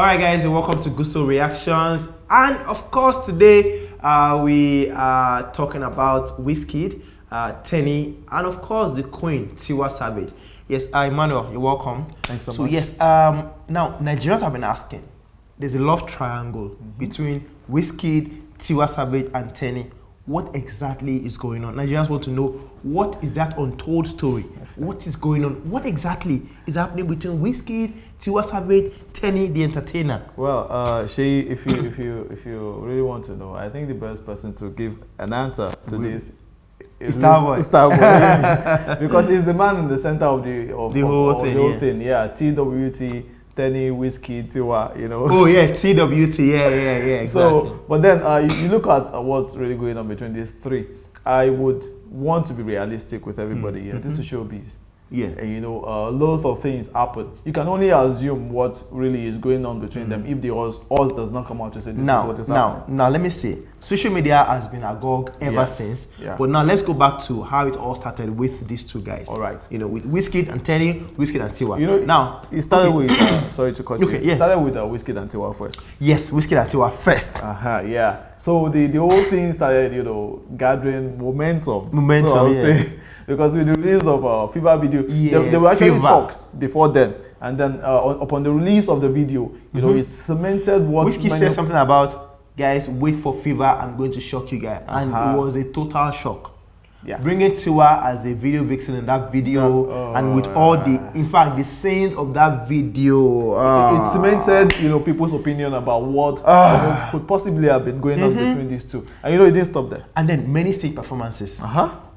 All right, guys, and welcome to Gusto Reactions. And of course, today we are talking about Wizkid, Teni, and of course the Queen, Tiwa Savage. Yes, Emmanuel, you're welcome. Thanks so much. So yes, now Nigerians have been asking. There's a love triangle between Wizkid, Tiwa Savage, and Teni. What exactly is going on? Nigerians want to know, what is that untold story? What is going on? What exactly is happening between Wizkid, Tiwa Savage, Teni, the entertainer? Well, Shay, if you really want to know, I think the best person to give an answer to this is Starboy, because he's the man in the center of the whole thing. Yeah, TWT. Teni, Wizkid, Tiwa, you know. Oh yeah, TWT, yeah, exactly. So, but then you look at what's really going on between these three. I would want to be realistic with everybody here. This is showbiz. Yeah. And you know, lots of things happen. You can only assume what really is going on between them if the us does not come out to say this is what is happening. Now, let me see. Social media has been agog ever since. Yeah. But now let's go back to how it all started with these two guys. All right. You know, with Wizkid and Teni, Wizkid and Tiwa. You know, now it started with sorry to cut you. Okay, yeah. It started with Wizkid and Tiwa first. Yes, Wizkid and Tiwa first. Yeah. So the whole thing started, you know, gathering momentum. So I would say. Because with the release of Fever video, there were actually talks before then, and then upon the release of the video, you know, it cemented what Wizkid said something about, guys, wait for Fever, I'm going to shock you guys, and it was a total shock. Yeah. Bringing Tiwa as a video vixen in that video, and with all in fact, the scenes of that video, it cemented, you know, people's opinion about what could possibly have been going on between these two, and you know, it didn't stop there. And then many stage performances.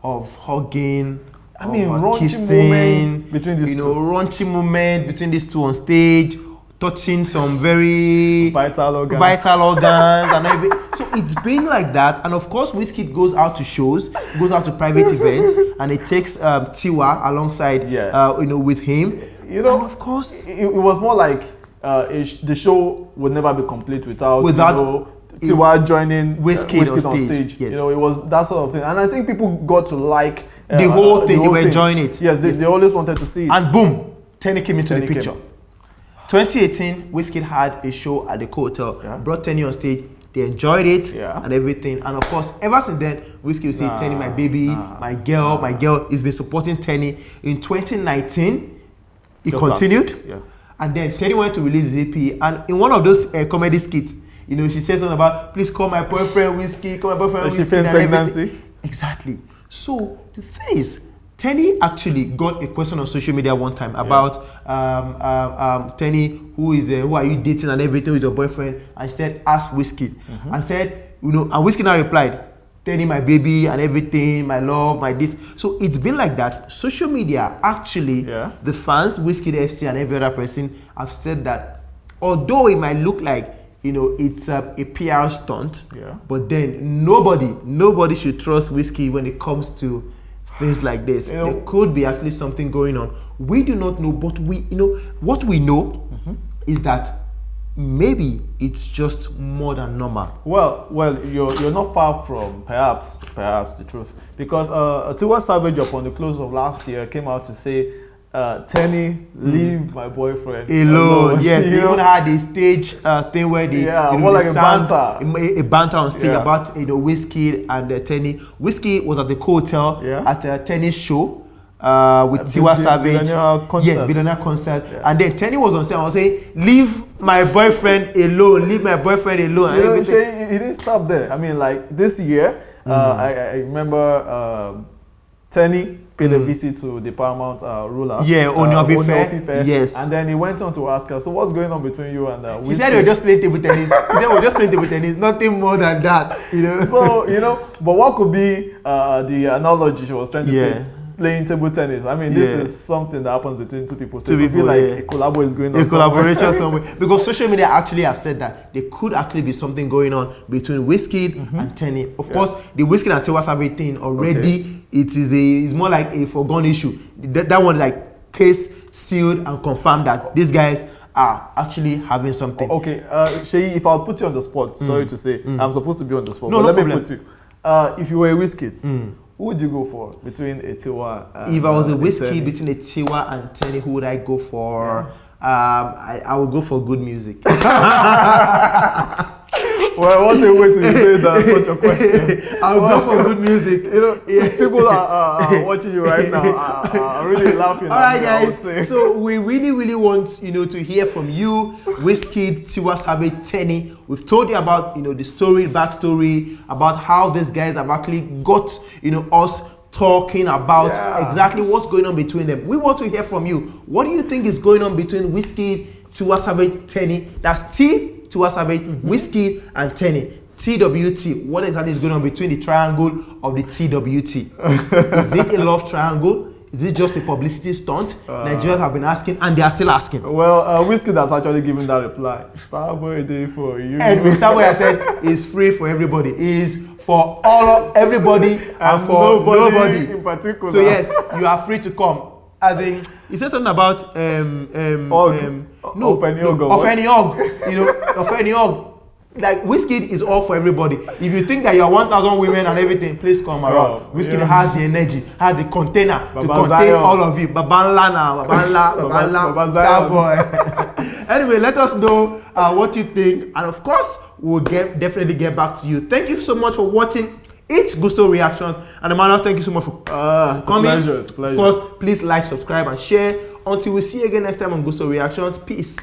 Of hugging, I mean, raunchy moments between these two. You know, raunchy moments between these two on stage, touching some very vital organs and everything. So it's been like that, and of course, Wizkid goes out to shows, goes out to private events, and it takes Tiwa alongside, you know, with him. You know, and of course, it was more like the show would never be complete without you know, Tiwa joining Wizkid on stage. Yes. You know, it was that sort of thing. And I think people got to like the whole thing. They were enjoying it. Yes, they always wanted to see it. And boom, Teni came into the picture. 2018, Wizkid had a show at the Hotel, brought Teni on stage. They enjoyed it and everything. And of course, ever since then, Wizkid will say, Teni, my baby, my girl. He's been supporting Teni. In 2019, he continued. And then Teni went to release his EP. And in one of those comedy skits, you know, she said something about, please call my boyfriend Wizkid, call my boyfriend Wizkid. She feigned pregnancy. Exactly. So the thing is, Teni actually got a question on social media one time about Teni, who are you dating and everything with your boyfriend? And she said, ask Wizkid. And said, you know, and Wizkid now replied, Teni, my baby and everything, my love, my this. So it's been like that. Social media actually, the fans, Wizkid FC and every other person have said that although it might look like, you know, it's a PR stunt, but then nobody should trust Wizkid when it comes to things like this. You know, there could be actually something going on. We do not know, but you know, what we know is that maybe it's just more than normal. Well, you're not far from perhaps the truth, because Tiwa Savage upon the close of last year came out to say, Teni, leave my boyfriend alone. Yes, they even had a stage thing where they more like a banter on stage about, you know, Wizkid and Teni. Wizkid was at the Hotel at Teni's show with Tiwa Savage. Yes, billionaire concert. And then Teni was on stage and was saying, leave my boyfriend alone, leave my boyfriend alone. You know, he didn't stop there. I mean, like this year, I remember Teni paid a visit to the Paramount ruler. Yeah, Onyofife. Yes. And then he went on to ask her, so what's going on between you and Wizkid? She said they were just playing table tennis. He said we're just playing table tennis, nothing more than that. You know? So, you know, but what could be the analogy she was trying to play? Playing table tennis. I mean, this is something that happens between two people. So it could be like a collabo is going on. A collaboration somewhere. Because social media actually have said that there could actually be something going on between Wizkid and Teni. Of course, the Wizkid and Tiwa Savage thing already, it's more like a foregone issue. That one like case sealed and confirmed that these guys are actually having something. Okay, Sheyi, if I'll put you on the spot, sorry to say, I'm supposed to be on the spot, no, but no let me put you. If you were a Wizkid, who would you go for between a Tiwa and if I was a Wizkid between a Tiwa and Teni, who would I go for? I will go for good music. Well, what a way to say that such a question. I'll go for good music. You know, people are watching you right now are really laughing. All right, guys. So we really want to hear from you, Wizkid, Tiwa Savage, Teni. We've told you about the story, backstory, about how these guys have actually got us talking about exactly what's going on between them. We want to hear from you. What do you think is going on between Wizkid, Tiwa Savage, Teni? That's Tiwa Savage, Wizkid, and Teni. TWT. What exactly is going on between the triangle of the TWT? Is it a love triangle? Is it just a publicity stunt? Nigerians have been asking, and they are still asking. Well, Wizkid has actually given that reply. Starboy Day for you. And Starboy has said it's free for everybody. It's for everybody and for nobody in particular. So yes, you are free to come. As in, he said something about Ofeniog. Like Wizkid is all for everybody. If you think that you are 1,000 women and everything, please come around. Wizkid has the energy, has the container to contain all of you. Babanla now, Babanla, Starboy. Anyway, let us know what you think, and of course, we'll definitely get back to you. Thank you so much for watching. It's Gusto Reactions, and Emmanuel, thank you so much for coming. It's a pleasure. Of course, please like, subscribe, and share. Until we see you again next time on Gusto Reactions. Peace.